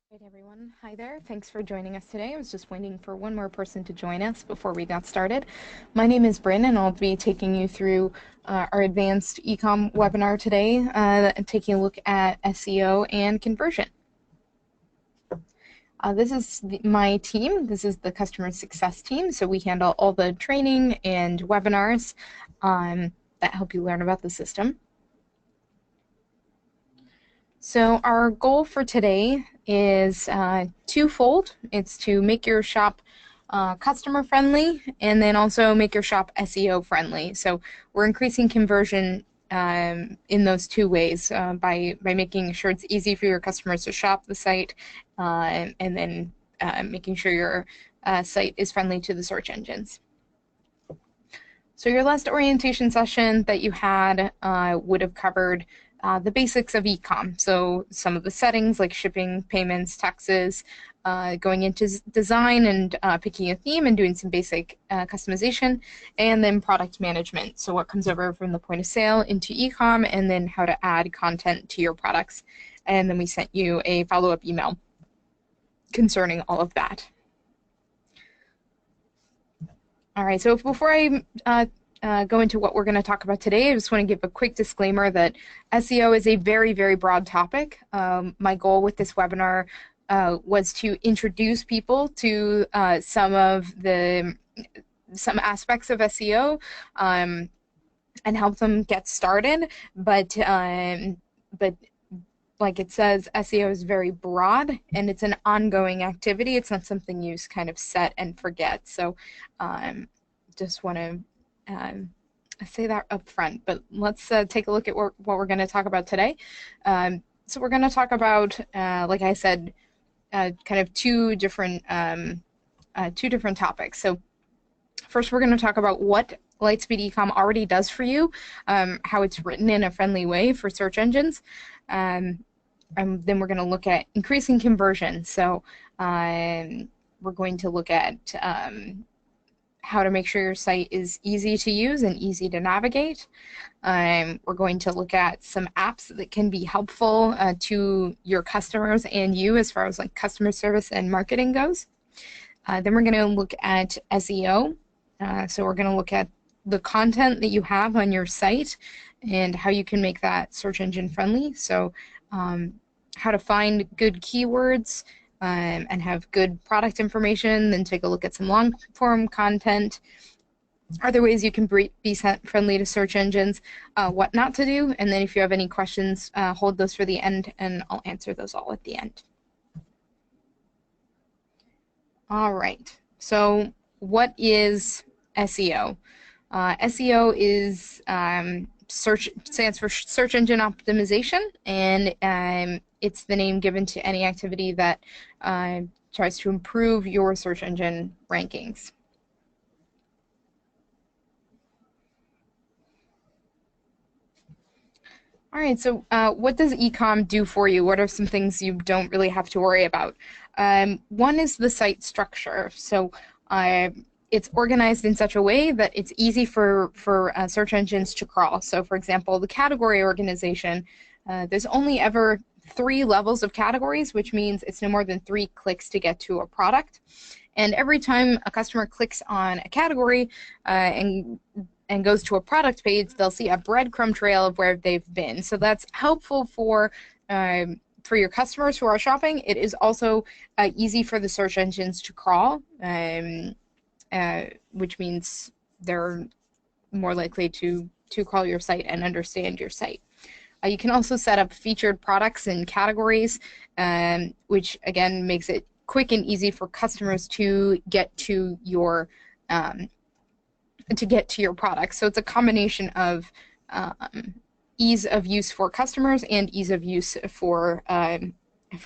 Great, everyone. Hi there. Thanks for joining us today. I was just waiting for one more person to join us before we got started. My name is Bryn, and I'll be taking you through our advanced eCom webinar today, taking a look at SEO and conversion. This is my team. This is the customer success team. So we handle all the training and webinars that help you learn about the system. So our goal for today is twofold. It's to make your shop customer friendly and then also make your shop SEO friendly. So we're increasing conversion in those two ways by making sure it's easy for your customers to shop the site and then making sure your site is friendly to the search engines. So your last orientation session that you had would have covered the basics of eCom. So some of the settings like shipping, payments, taxes, going into design and picking a theme and doing some basic customization, and then product management. So what comes over from the point of sale into eCom, and then how to add content to your products. And then we sent you a follow-up email concerning all of that. All right, so before I go into what we're going to talk about today, I just want to give a quick disclaimer that SEO is a very, very broad topic. My goal with this webinar was to introduce people to some aspects of SEO and help them get started. But like it says, SEO is very broad and it's an ongoing activity. It's not something you kind of set and forget. So just want to say that up front, but let's take a look at what we're going to talk about today. So we're going to talk about, like I said, kind of two different topics. So first, we're going to talk about what Lightspeed eCom already does for you, how it's written in a friendly way for search engines, and then we're going to look at increasing conversion. So we're going to look at how to make sure your site is easy to use and easy to navigate. We're going to look at some apps that can be helpful to your customers and you as far as like customer service and marketing goes. Then we're going to look at SEO. So we're going to look at the content that you have on your site and how you can make that search engine friendly. So how to find good keywords and have good product information, then take a look at some long-form content, other ways you can be friendly to search engines, what not to do, and then if you have any questions, hold those for the end, and I'll answer those all at the end. All right, so what is SEO? SEO is stands for search engine optimization, and it's the name given to any activity that tries to improve your search engine rankings. All right, so what does eCom do for you? What are some things you don't really have to worry about? One is the site structure. So it's organized in such a way that it's easy for search engines to crawl. So for example, the category organization, there's only ever 3 levels of categories, which means it's no more than 3 clicks to get to a product. And every time a customer clicks on a category and goes to a product page, they'll see a breadcrumb trail of where they've been. So that's helpful for your customers who are shopping. It is also easy for the search engines to crawl, which means they're more likely to crawl your site and understand your site. You can also set up featured products and categories, which again makes it quick and easy for customers to get to your products. So it's a combination of ease of use for customers and ease of use for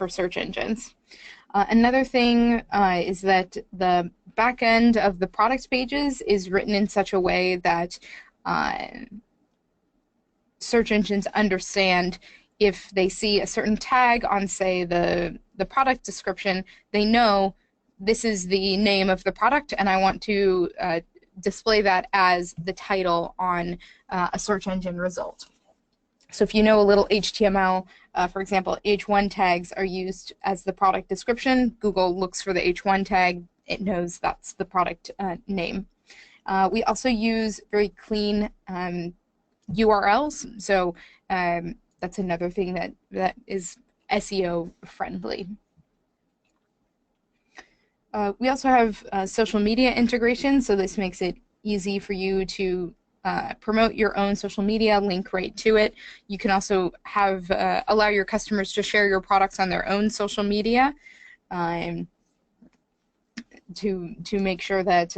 search engines. Another thing is that the back end of the product pages is written in such a way that search engines understand if they see a certain tag on, say, the product description, they know this is the name of the product and I want to display that as the title on a search engine result. So if you know a little HTML, for example, H1 tags are used as the product description. Google looks for the H1 tag. It knows that's the product name. We also use very clean URLs. So that's another thing that is SEO friendly. We also have social media integration, so this makes it easy for you to promote your own social media, link right to it. You can also have allow your customers to share your products on their own social media to make sure that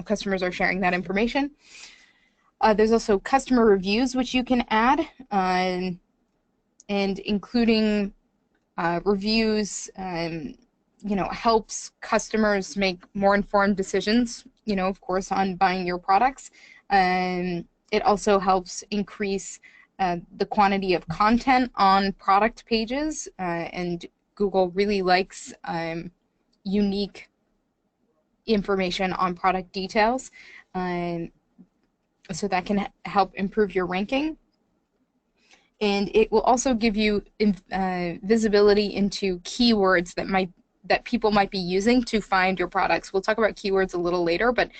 customers are sharing that information. There's also customer reviews which you can add, and including reviews helps customers make more informed decisions, of course, on buying your products. It also helps increase the quantity of content on product pages, and Google really likes unique information on product details, so that can help improve your ranking. And it will also give you visibility into keywords that people might be using to find your products. We'll talk about keywords a little later, but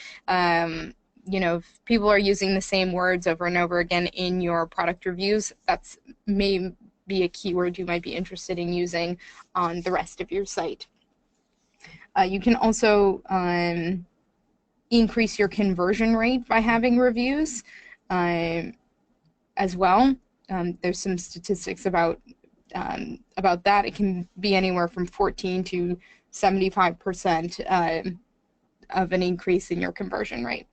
if people are using the same words over and over again in your product reviews, that's may be a keyword you might be interested in using on the rest of your site. You can also increase your conversion rate by having reviews as well. There's some statistics about that. It can be anywhere from 14 to 75% of an increase in your conversion rate.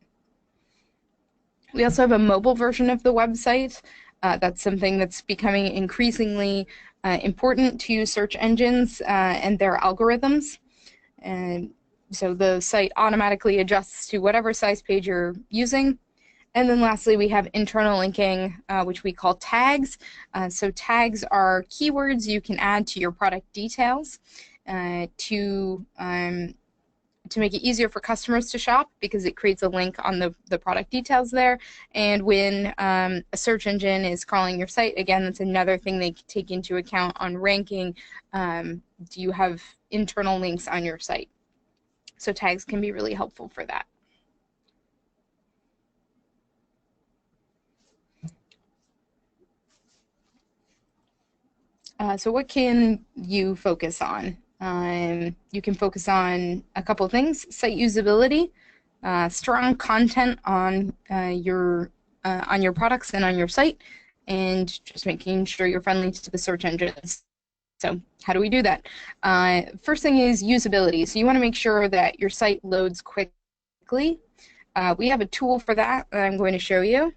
We also have a mobile version of the website. That's something that's becoming increasingly important to search engines and their algorithms. And so the site automatically adjusts to whatever size page you're using. And then lastly, we have internal linking, which we call tags. So tags are keywords you can add to your product details to make it easier for customers to shop, because it creates a link on the product details there. And when a search engine is crawling your site, again, that's another thing they take into account on ranking. Do you have internal links on your site? So tags can be really helpful for that. So what can you focus on? You can focus on a couple things: site usability, strong content on your products and on your site, and just making sure you're friendly to the search engines. So how do we do that? First thing is usability. So you want to make sure that your site loads quickly. We have a tool for that I'm going to show you.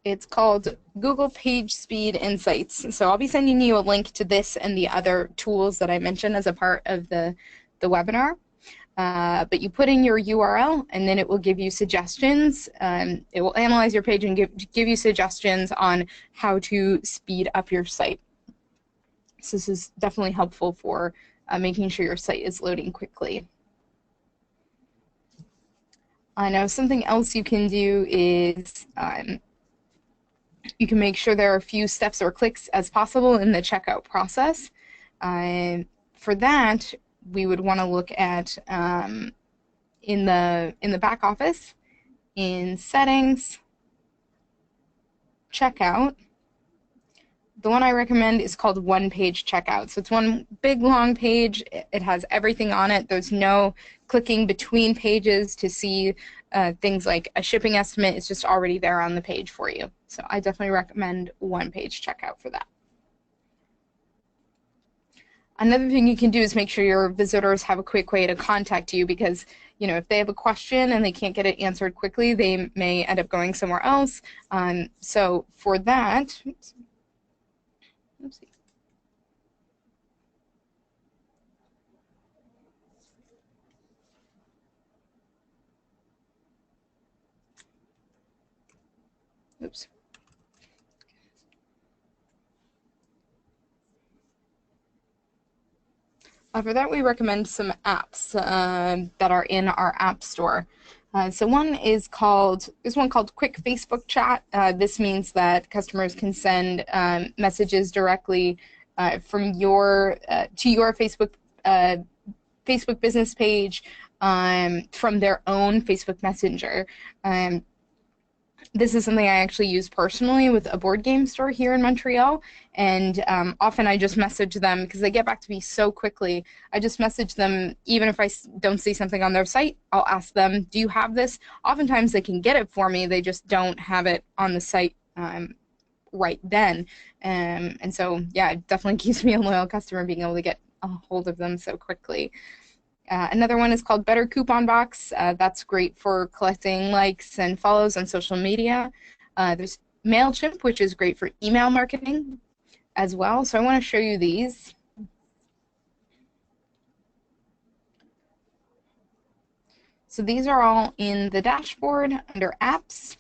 It's called Google Page Speed Insights. So I'll be sending you a link to this and the other tools that I mentioned as a part of the webinar. But you put in your URL, and then it will give you suggestions. It will analyze your page and give you suggestions on how to speed up your site. So this is definitely helpful for making sure your site is loading quickly. Now something else you can do is you can make sure there are a few steps or clicks as possible in the checkout process. For that, we would want to look at in the back office, in settings, checkout. The one I recommend is called one-page checkout. So it's one big long page. It has everything on it. There's no clicking between pages to see things like a shipping estimate. It's just already there on the page for you. So I definitely recommend one-page checkout for that. Another thing you can do is make sure your visitors have a quick way to contact you, because if they have a question and they can't get it answered quickly, they may end up going somewhere else. So for that, oopsie. Oops. For that, we recommend some apps that are in our app store. So one is one called Quick Facebook Chat. This means that customers can send messages directly from your to your Facebook business page from their own Facebook Messenger. This is something I actually use personally with a board game store here in Montreal, and often I just message them because they get back to me so quickly. I just message them even if I don't see something on their site. I'll ask them, do you have this? Oftentimes they can get it for me, they just don't have it on the site right then. And so, yeah, it definitely keeps me a loyal customer being able to get a hold of them so quickly. Another one is called Better Coupon Box. That's great for collecting likes and follows on social media. There's MailChimp, which is great for email marketing as well. So I want to show you these. So these are all in the dashboard under Apps.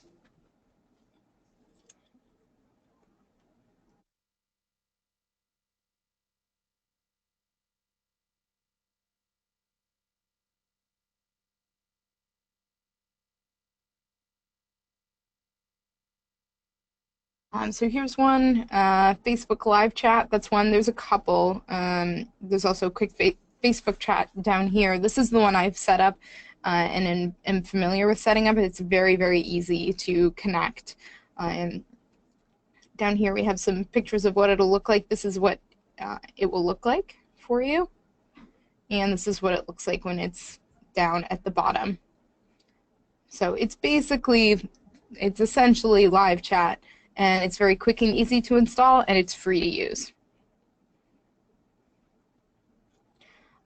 So here's one, Facebook Live Chat. That's one. There's a couple. There's also a quick Facebook Chat down here. This is the one I've set up and am familiar with setting up. It's very, very easy to connect. Down here we have some pictures of what it'll look like. This is what it will look like for you. And this is what it looks like when it's down at the bottom. So it's essentially live chat, and it's very quick and easy to install, and it's free to use.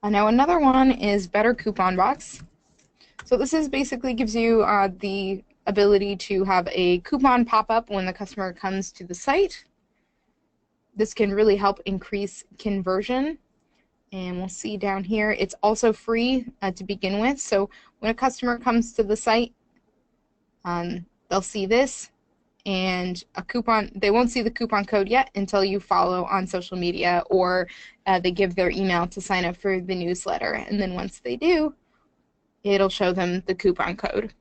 Now another one is Better Coupon Box. So this basically gives you the ability to have a coupon pop up when the customer comes to the site. This can really help increase conversion. And we'll see down here, it's also free to begin with. So when a customer comes to the site, they'll see this and a coupon. They won't see the coupon code yet until you follow on social media or they give their email to sign up for the newsletter. And then once they do, it'll show them the coupon code.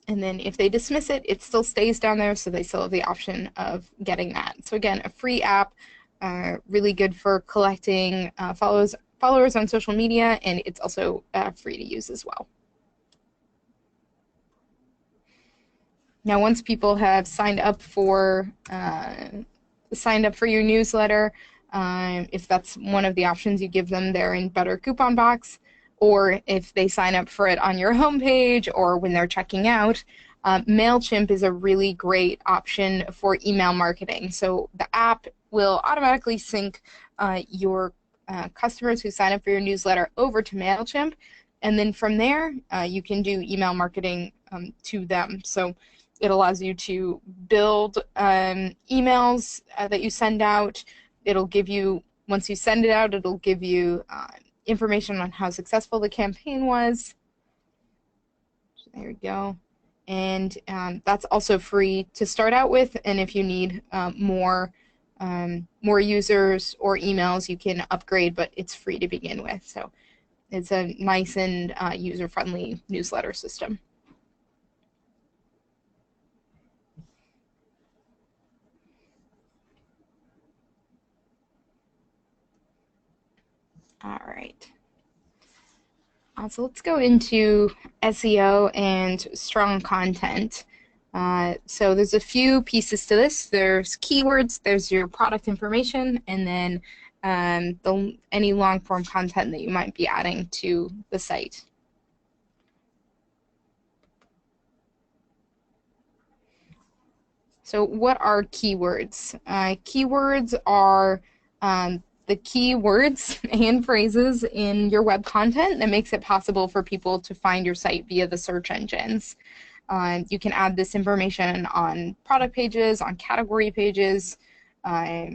And then if they dismiss it, it still stays down there, so they still have the option of getting that. So again, a free app, really good for collecting followers on social media, and it's also free to use as well. Now, once people have signed up for your newsletter, if that's one of the options you give them there in Better Coupon Box, or if they sign up for it on your homepage or when they're checking out, MailChimp is a really great option for email marketing. So the app will automatically sync your customers who sign up for your newsletter over to MailChimp, and then from there you can do email marketing to them. So it allows you to build emails that you send out. It'll give you, once you send it out, it'll give you information on how successful the campaign was. There we go. And that's also free to start out with, and if you need more users or emails, you can upgrade, but it's free to begin with. So it's a nice and user-friendly newsletter system. All right. So let's go into SEO and strong content. So there's a few pieces to this. There's keywords, there's your product information, and then any long-form content that you might be adding to the site. So what are keywords? Keywords are the keywords and phrases in your web content that makes it possible for people to find your site via the search engines. You can add this information on product pages, on category pages, but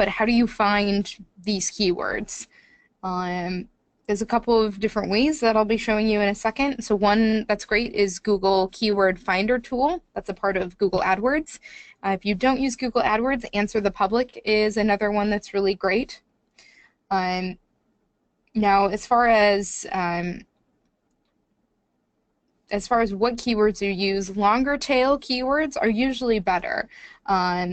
how do you find these keywords? There's a couple of different ways that I'll be showing you in a second. So one that's great is Google Keyword Finder tool. That's a part of Google AdWords. If you don't use Google AdWords, Answer the Public is another one that's really great. Now, as far as what keywords you use, longer tail keywords are usually better.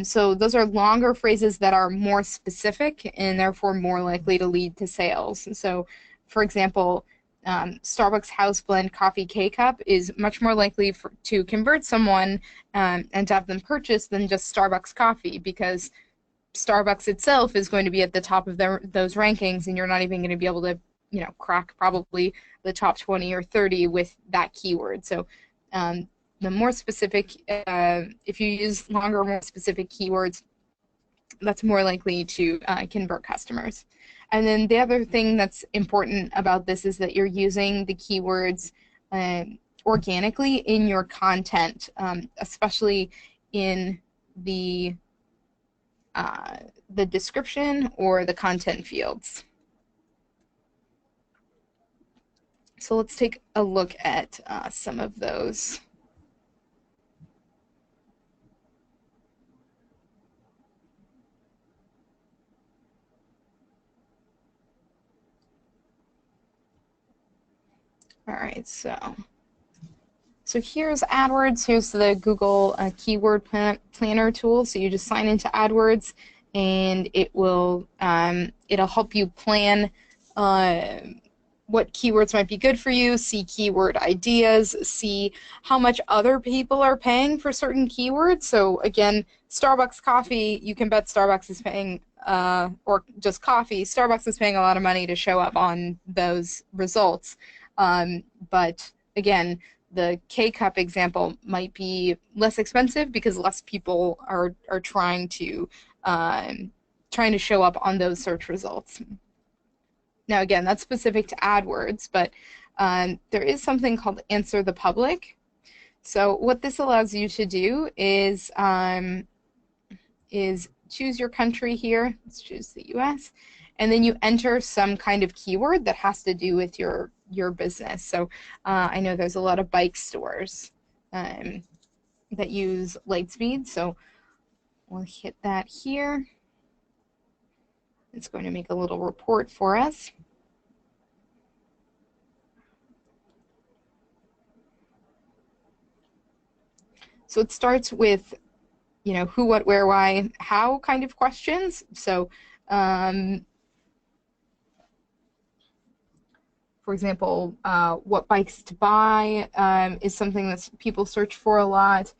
So those are longer phrases that are more specific and therefore more likely to lead to sales. So, for example, Starbucks House Blend Coffee K-Cup is much more likely to convert someone and to have them purchase than just Starbucks coffee, because Starbucks itself is going to be at the top of those rankings, and you're not even going to be able to, crack probably the top 20 or 30 with that keyword. So the more specific, if you use longer, more specific keywords, that's more likely to convert customers. And then the other thing that's important about this is that you're using the keywords organically in your content, especially in the description or the content fields. So let's take a look at some of those. All right, so here's AdWords. Here's the Google Keyword Planner tool. So you just sign into AdWords, and it will it'll help you plan what keywords might be good for you, see keyword ideas, see how much other people are paying for certain keywords. So again, Starbucks coffee, you can bet Starbucks is paying, or just coffee, Starbucks is paying a lot of money to show up on those results. But again, the K-Cup example might be less expensive because less people are trying to show up on those search results. Now again, that's specific to AdWords, but there is something called Answer the Public. So what this allows you to do is choose your country here. Let's choose the US, and then you enter some kind of keyword that has to do with your business. So I know there's a lot of bike stores that use Lightspeed, so we'll hit that here. It's going to make a little report for us. So it starts with, who, what, where, why, how kind of questions. So, for example, what bikes to buy is something that people search for a lot.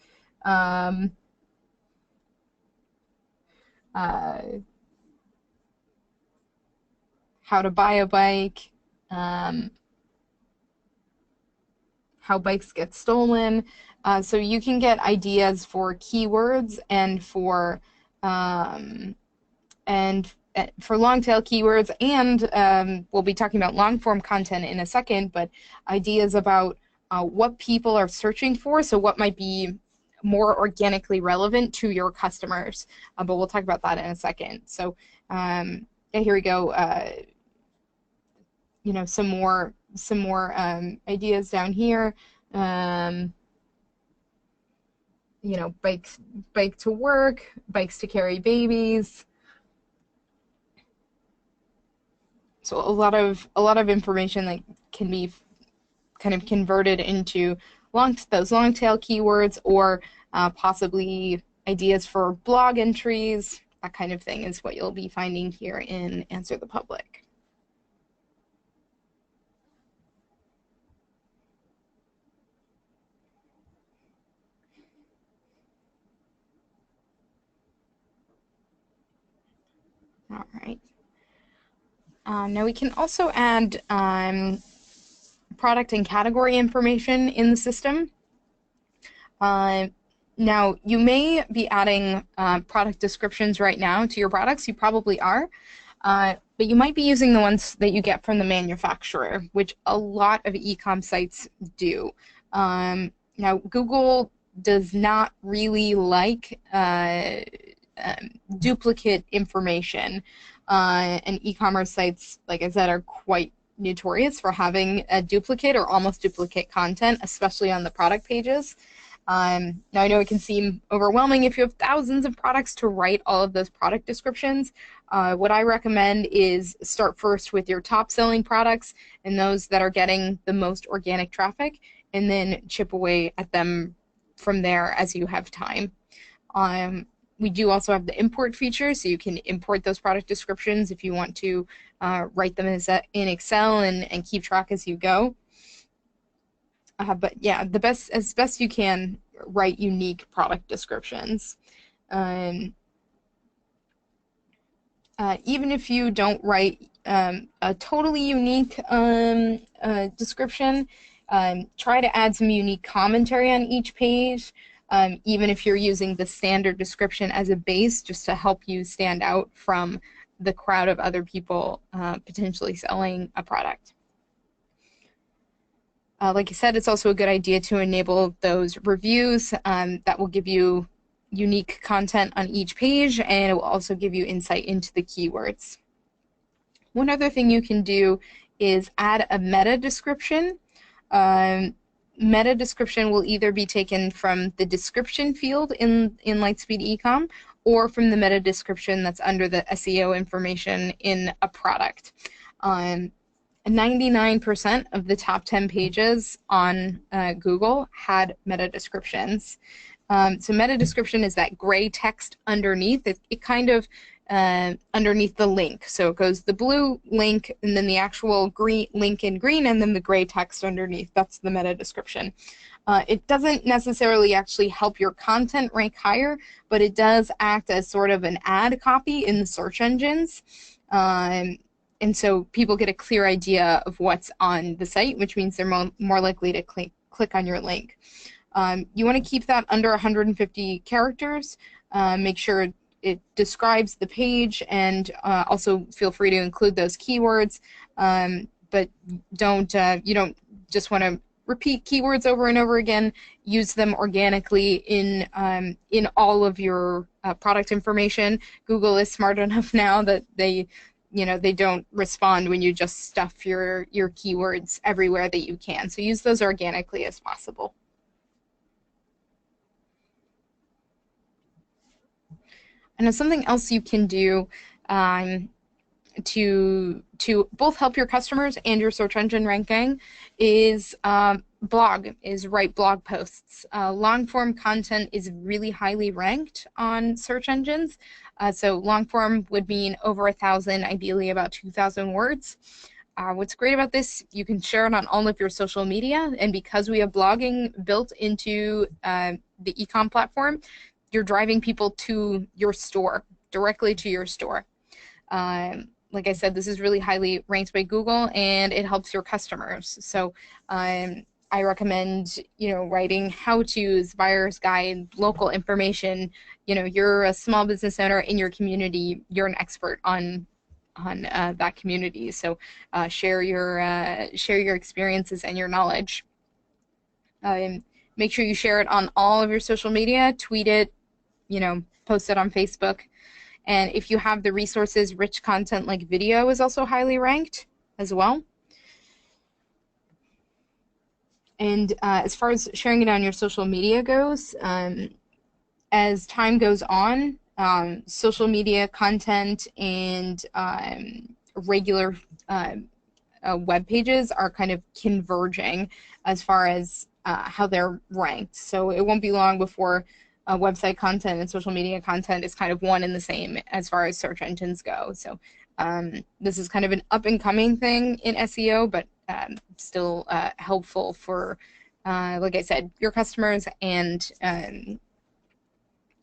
How to buy a bike, how bikes get stolen. So you can get ideas for keywords and for long tail keywords, and we'll be talking about long form content in a second, but ideas about what people are searching for, so what might be more organically relevant to your customers, but we'll talk about that in a second. So yeah, here we go. Some more ideas down here. Bike to work, bikes to carry babies. So a lot of information that can be kind of converted into those long tail keywords, or possibly ideas for blog entries. That kind of thing is what you'll be finding here in Answer the Public. All right. Now we can also add product and category information in the system. Now you may be adding product descriptions right now to your products. You probably are, but you might be using the ones that you get from the manufacturer, which a lot of e-com sites do. Now Google does not really like duplicate information, and e-commerce sites, like I said, are quite notorious for having a duplicate or almost duplicate content, especially on the product pages. Now I know it can seem overwhelming if you have thousands of products to write all of those product descriptions. What I recommend is start first with your top selling products and those that are getting the most organic traffic, and then chip away at them from there as you have time. We do also have the import feature, so you can import those product descriptions if you want to write them in Excel and keep track as you go. But yeah, as best you can, write unique product descriptions. Even if you don't write a totally unique description, try to add some unique commentary on each page, even if you're using the standard description as a base, just to help you stand out from the crowd of other people potentially selling a product. Like I said, it's also a good idea to enable those reviews that will give you unique content on each page, and it will also give you insight into the keywords. One other thing you can do is add a meta description. Meta description will either be taken from the description field in Lightspeed eCom or from the meta description that's under the SEO information in a product. 99% of the top 10 pages on Google had meta descriptions. So meta description is that gray text underneath. It kind of underneath the link. So it goes the blue link and then the actual green link in green and then the gray text underneath. That's the meta description. It doesn't necessarily actually help your content rank higher, but it does act as sort of an ad copy in the search engines. And so people get a clear idea of what's on the site, which means they're more likely to click on your link. You want to keep that under 150 characters. Make sure it describes the page, and also feel free to include those keywords. But you don't just want to repeat keywords over and over again. Use them organically in all of your product information. Google is smart enough now that they don't respond when you just stuff your keywords everywhere that you can. So use those organically as possible. And something else you can do to both help your customers and your search engine ranking is write blog posts. Long form content is really highly ranked on search engines. So long form would mean over 1,000, ideally about 2,000 words. What's great about this, you can share it on all of your social media, and because we have blogging built into the eCom platform, you're driving people to your store, directly to your store. Like I said, this is really highly ranked by Google, and it helps your customers. So I recommend, writing how-tos, buyer's guide, local information. You're a small business owner in your community. You're an expert on that community. So share your experiences and your knowledge. Make sure you share it on all of your social media. Tweet it, post it on Facebook. And if you have the resources, rich content like video is also highly ranked as well. And as far as sharing it on your social media goes, as time goes on, social media content and regular web pages are kind of converging as far as how they're ranked. So it won't be long before website content and social media content is kind of one and the same as far as search engines go. So this is kind of an up-and-coming thing in SEO, but still helpful for, like I said, your customers and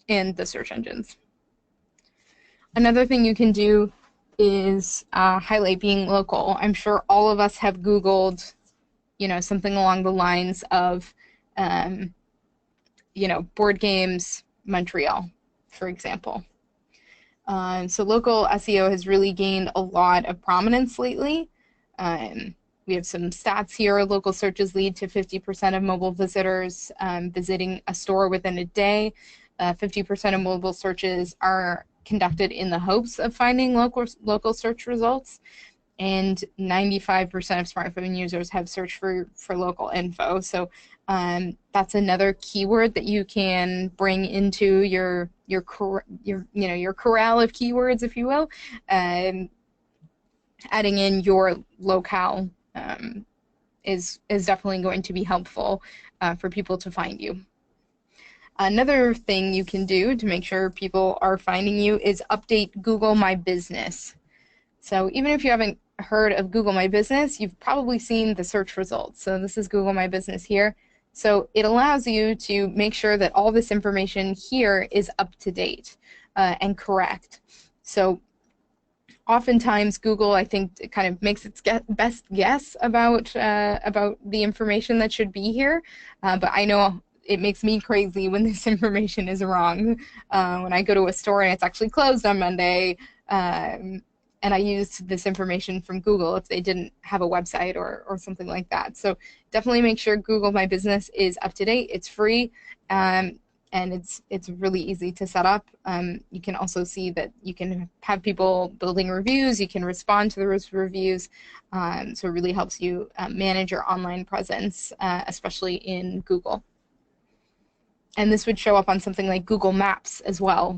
the search engines. Another thing you can do is highlight being local. I'm sure all of us have Googled, something along the lines of, board games, Montreal, for example. So local SEO has really gained a lot of prominence lately. We have some stats here. Local searches lead to 50% of mobile visitors visiting a store within a day. 50% of mobile searches are conducted in the hopes of finding local search results. and 95% of smartphone users have searched for local info. So that's another keyword that you can bring into your corral of keywords, if you will. Adding in your locale is definitely going to be helpful for people to find you. Another thing you can do to make sure people are finding you is update Google My Business. So even if you haven't heard of Google My Business, you've probably seen the search results. So this is Google My Business here. So it allows you to make sure that all this information here is up to date and correct. So oftentimes Google, I think, kind of makes its best guess about the information that should be here, but I know it makes me crazy when this information is wrong. When I go to a store and it's actually closed on Monday, and I used this information from Google if they didn't have a website or something like that. So definitely make sure Google My Business is up to date. It's free, and it's really easy to set up. You can also see that you can have people building reviews. You can respond to those reviews. So it really helps you manage your online presence, especially in Google. And this would show up on something like Google Maps as well.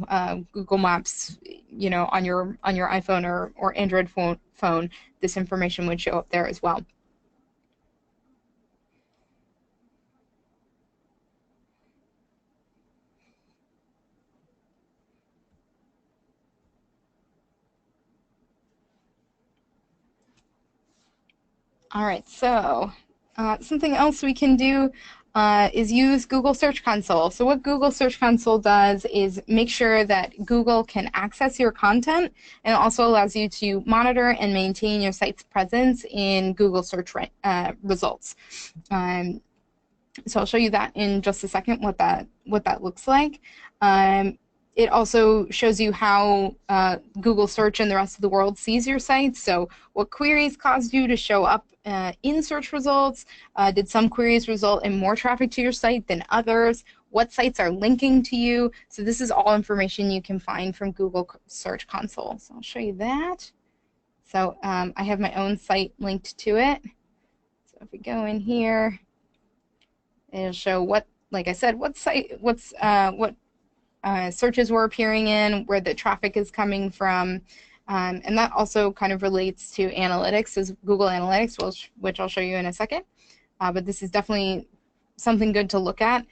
Google Maps, you know, on your iPhone or Android phone, this information would show up there as well. All right, so something else we can do is use Google Search Console. So what Google Search Console does is make sure that Google can access your content, and it also allows you to monitor and maintain your site's presence in Google search results. So I'll show you that in just a second, what that looks like. It also shows you how Google search and the rest of the world sees your site. So what queries caused you to show up in search results? Did some queries result in more traffic to your site than others? What sites are linking to you? So this is all information you can find from Google Search Console. So I'll show you that. So I have my own site linked to it. So if we go in here, it'll show what, like I said, what site, what searches we're appearing in, where the traffic is coming from, and that also kind of relates to analytics, as Google Analytics, which I'll show you in a second. But this is definitely something good to look at.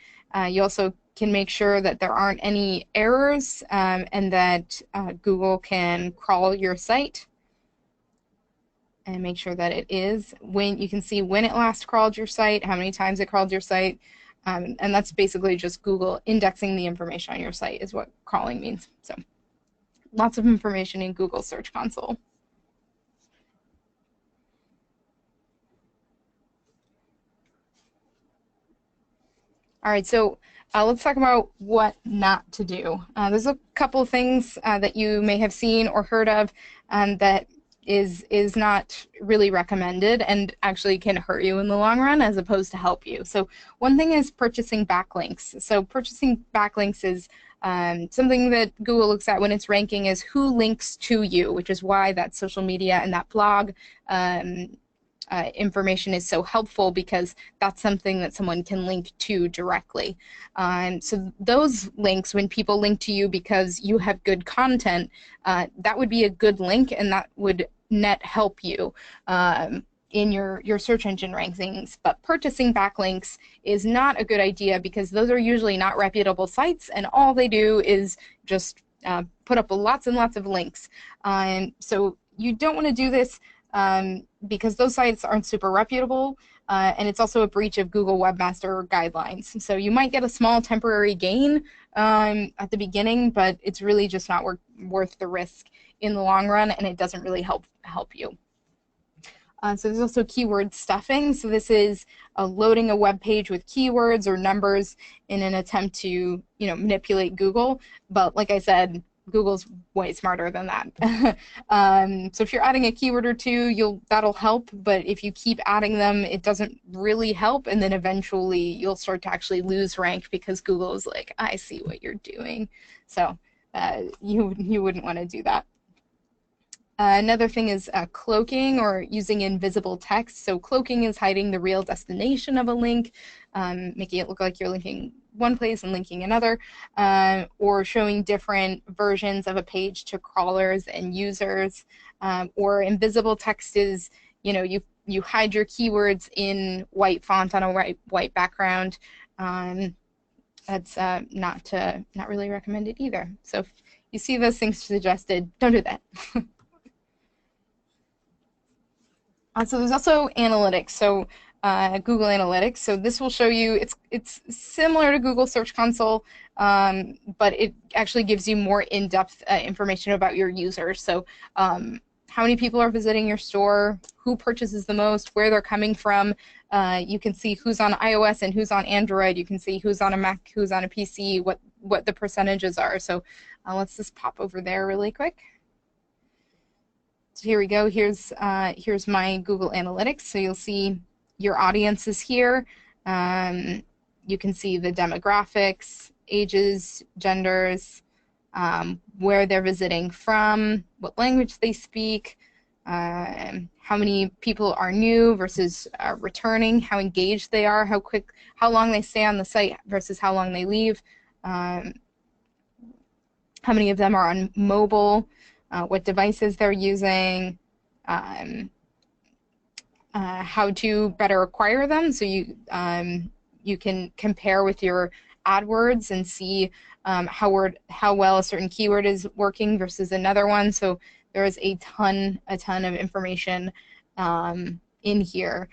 You also can make sure that there aren't any errors and that Google can crawl your site and make sure that it is. When you can see when it last crawled your site, how many times it crawled your site, and that's basically just Google indexing the information on your site is what crawling means. So lots of information in Google Search Console. All right, so let's talk about what not to do. There's a couple of things that you may have seen or heard of that is not really recommended and actually can hurt you in the long run as opposed to help you. So one thing is purchasing backlinks. So purchasing backlinks is something that Google looks at when it's ranking is who links to you, which is why that social media and that blog information is so helpful, because that's something that someone can link to directly. So those links, when people link to you because you have good content, that would be a good link, and that would net help you in your search engine rankings. But purchasing backlinks is not a good idea, because those are usually not reputable sites, and all they do is just put up lots and lots of links. So you don't want to do this because those sites aren't super reputable, and it's also a breach of Google Webmaster Guidelines. So you might get a small temporary gain at the beginning, but it's really just not worth the risk in the long run, and it doesn't really help you. So there's also keyword stuffing. So this is loading a web page with keywords or numbers in an attempt to, manipulate Google. But like I said, Google's way smarter than that. So if you're adding a keyword or two, that'll help. But if you keep adding them, it doesn't really help. And then eventually you'll start to actually lose rank, because Google is like, I see what you're doing. So you wouldn't want to do that. Another thing is cloaking or using invisible text. So cloaking is hiding the real destination of a link, making it look like you're linking one place and linking another, or showing different versions of a page to crawlers and users. Or invisible text is, you hide your keywords in white font on a white background. That's not really recommended either. So if you see those things suggested, don't do that. So there's also analytics. So Google Analytics. So this will show you, it's similar to Google Search Console, but it actually gives you more in-depth information about your users. So how many people are visiting your store, who purchases the most, where they're coming from. You can see who's on iOS and who's on Android. You can see who's on a Mac, who's on a PC, what the percentages are. So let's just pop over there really quick. So here we go. Here's my Google Analytics. So you'll see your audiences here. You can see the demographics, ages, genders, where they're visiting from, what language they speak, how many people are new versus returning, how engaged they are, how long they stay on the site versus how long they leave, how many of them are on mobile, what devices they're using, how to better acquire them. So you can compare with your AdWords and see how well a certain keyword is working versus another one. So there is a ton of information in here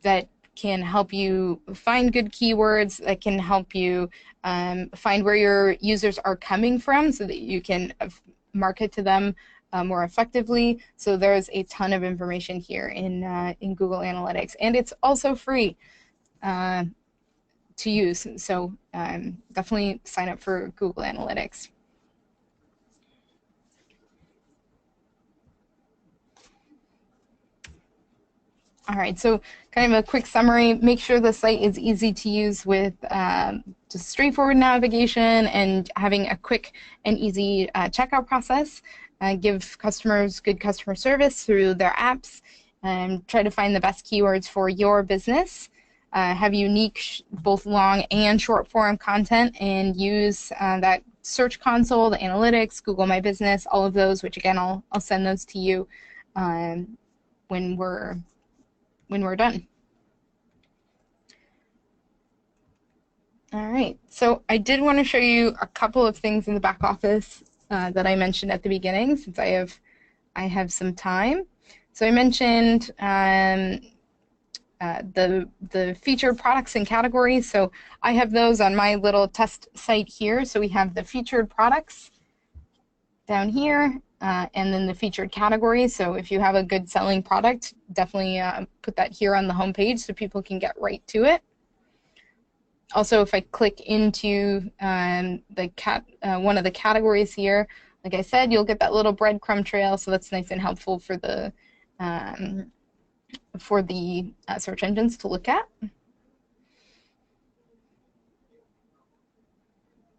that can help you find good keywords, that can help you find where your users are coming from so that you can market to them more effectively. So there's a ton of information here in Google Analytics, and it's also free to use. So definitely sign up for Google Analytics. All right, so kind of a quick summary. Make sure the site is easy to use with just straightforward navigation and having a quick and easy checkout process. Give customers good customer service through their apps, and try to find the best keywords for your business. Have unique both long and short form content, and use that Search Console, the analytics, Google My Business, all of those, which again I'll send those to you when we're done. All right, so I did want to show you a couple of things in the back office that I mentioned at the beginning, since I have some time. So I mentioned the featured products and categories. So I have those on my little test site here. So we have the featured products down here, and then the featured categories. So if you have a good selling product, definitely put that here on the home page so people can get right to it. Also, if I click into one of the categories here, like I said, you'll get that little breadcrumb trail, so that's nice and helpful for the search engines to look at.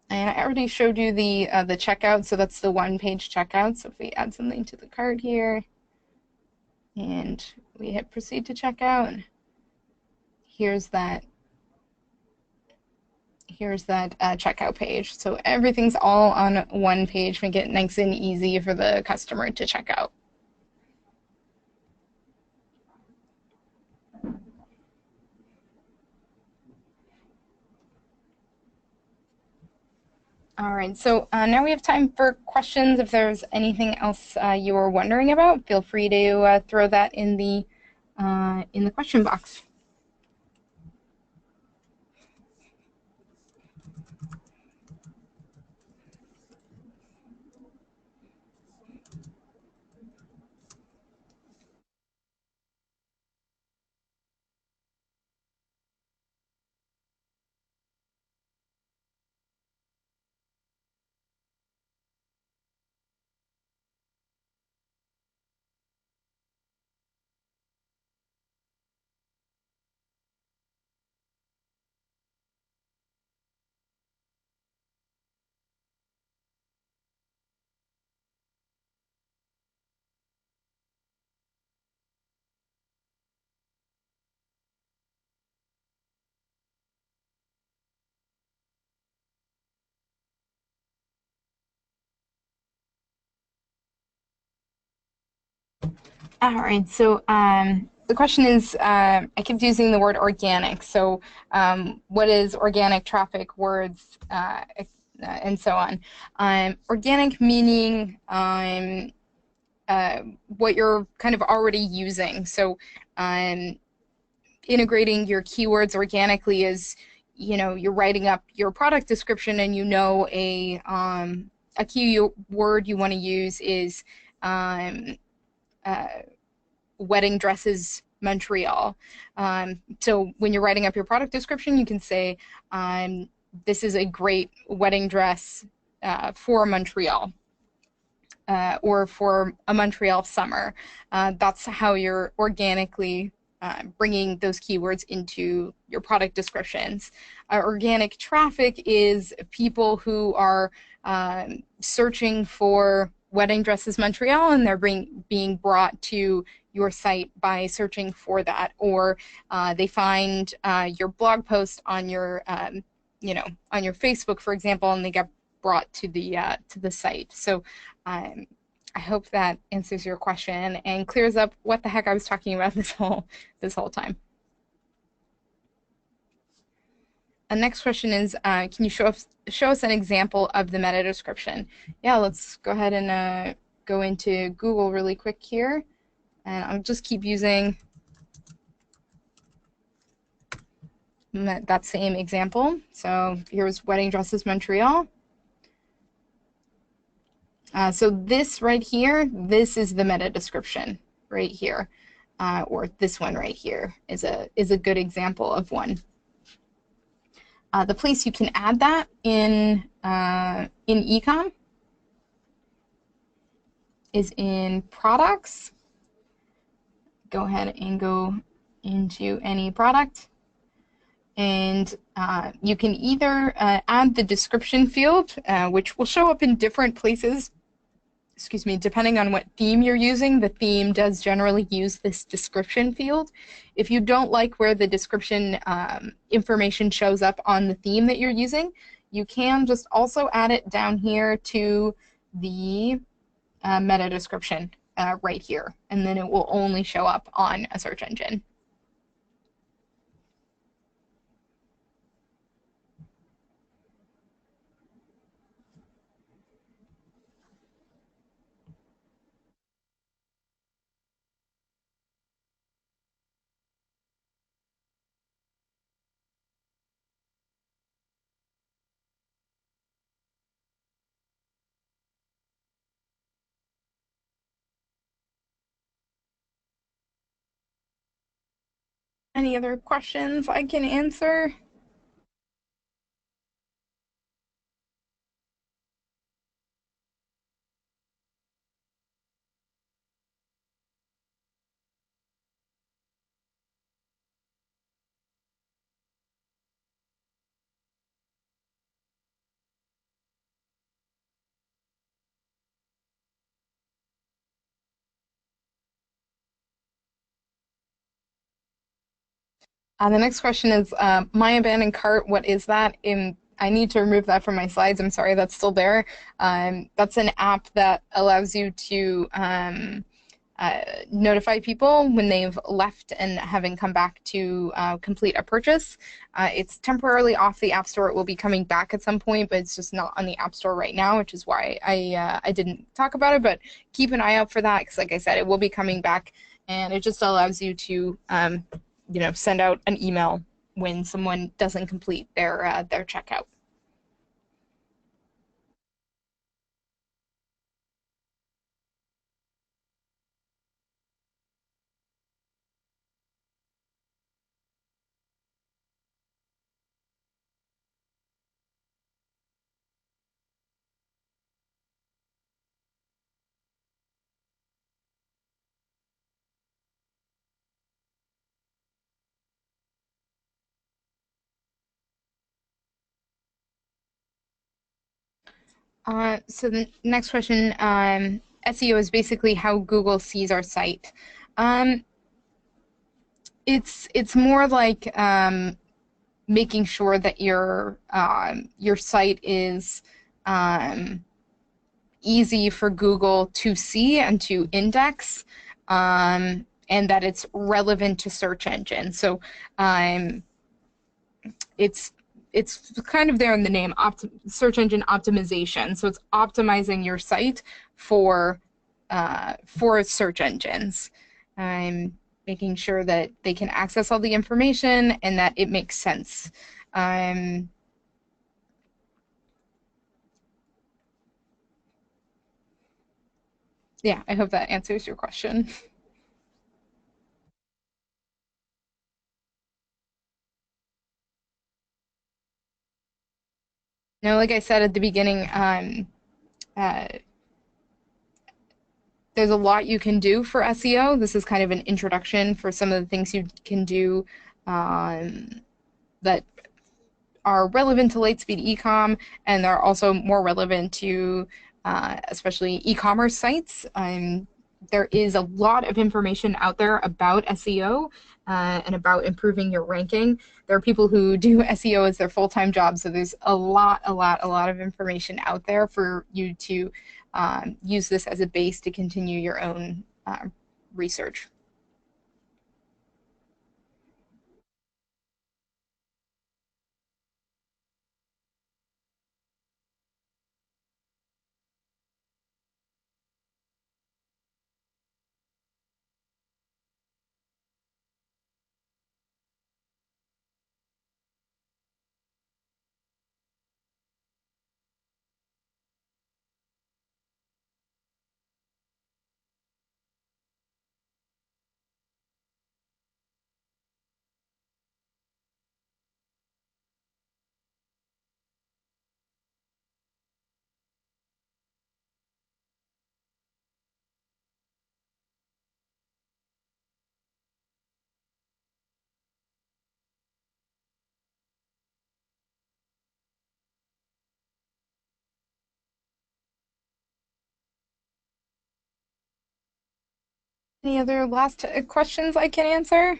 And I already showed you the checkout, so that's the one-page checkout. So if we add something to the cart here, and we hit proceed to checkout, here's that checkout page. So everything's all on one page, make it nice and easy for the customer to check out. All right, so now we have time for questions. If there's anything else you were wondering about, feel free to throw that in the question box. All right, so the question is, I kept using the word organic. So what is organic traffic, words, and so on? Organic meaning what you're kind of already using. So integrating your keywords organically is, you're writing up your product description and a keyword you want to use is uh, wedding dresses Montreal. So when you're writing up your product description, you can say, this is a great wedding dress for Montreal. Or for a Montreal summer. That's how you're organically bringing those keywords into your product descriptions. Organic traffic is people who are searching for wedding dresses Montreal, and they're being brought to your site by searching for that, or they find your blog post on your on your Facebook, for example, and they get brought to the site. So I hope that answers your question and clears up what the heck I was talking about this whole time. The next question is, can you show us an example of the meta description? Yeah, let's go ahead and go into Google really quick here, and I'll just keep using that same example. So here's wedding dresses Montreal. So this right here, this is the meta description right here, or this one right here is a good example of one. The place you can add that in eCom is in products. Go ahead and go into any product, and you can either add the description field, which will show up in different places. Excuse me, depending on what theme you're using, the theme does generally use this description field. If you don't like where the description information shows up on the theme that you're using, you can just also add it down here to the meta description right here, and then it will only show up on a search engine. Any other questions I can answer? The next question is, my abandoned cart, what is that? I need to remove that from my slides. I'm sorry, that's still there. That's an app that allows you to notify people when they've left and haven't come back to complete a purchase. It's temporarily off the App Store. It will be coming back at some point, but it's just not on the App Store right now, which is why I didn't talk about it. But keep an eye out for that, because like I said, it will be coming back, and it just allows you to send out an email when someone doesn't complete their checkout. So the next question, SEO is basically how Google sees our site. It's more like making sure that your site is easy for Google to see and to index. and that it's relevant to search engine. So it's kind of there in the name, search engine optimization. So it's optimizing your site for search engines. Making sure that they can access all the information and that it makes sense. Yeah, I hope that answers your question. Now, like I said at the beginning, uh, there's a lot you can do for SEO. This is kind of an introduction for some of the things you can do that are relevant to Lightspeed eCom, and they're also more relevant to especially e-commerce sites. There is a lot of information out there about SEO and about improving your ranking. There are people who do SEO as their full-time job, so there's a lot of information out there for you to use this as a base to continue your own research. Any other last questions I can answer?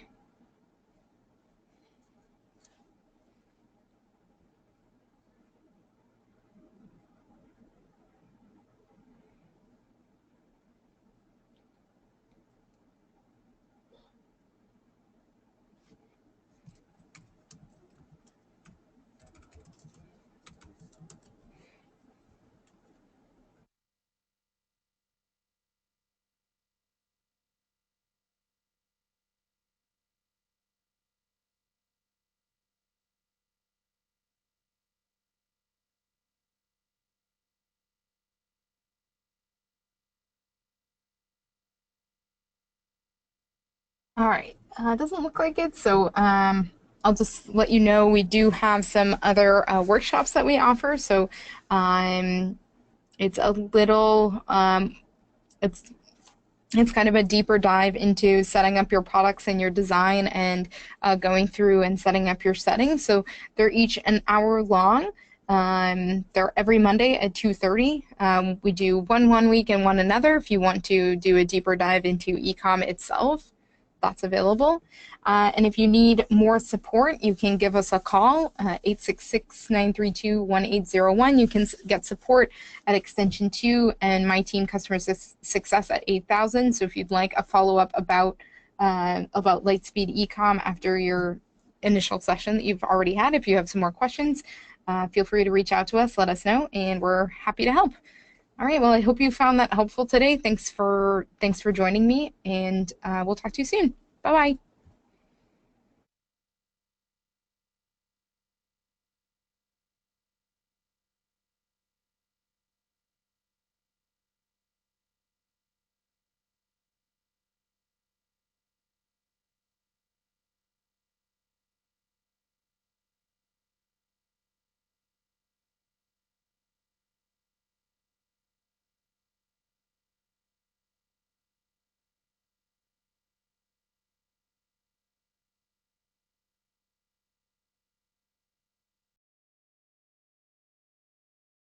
All right, doesn't look like it, so I'll just let you know we do have some other workshops that we offer. So it's a little, it's it's kind of a deeper dive into setting up your products and your design and going through and setting up your settings. So they're each an hour long. They're every Monday at 2:30. We do one week and one another. If you want to do a deeper dive into eCom itself, that's available. And if you need more support, you can give us a call, 866-932-1801. You can get support at extension 2 and my team customer success at 8000. So if you'd like a follow-up about Lightspeed eCom after your initial session that you've already had, if you have some more questions, feel free to reach out to us, let us know, and we're happy to help. All right, well, I hope you found that helpful today. Thanks for joining me, and we'll talk to you soon. Bye-bye.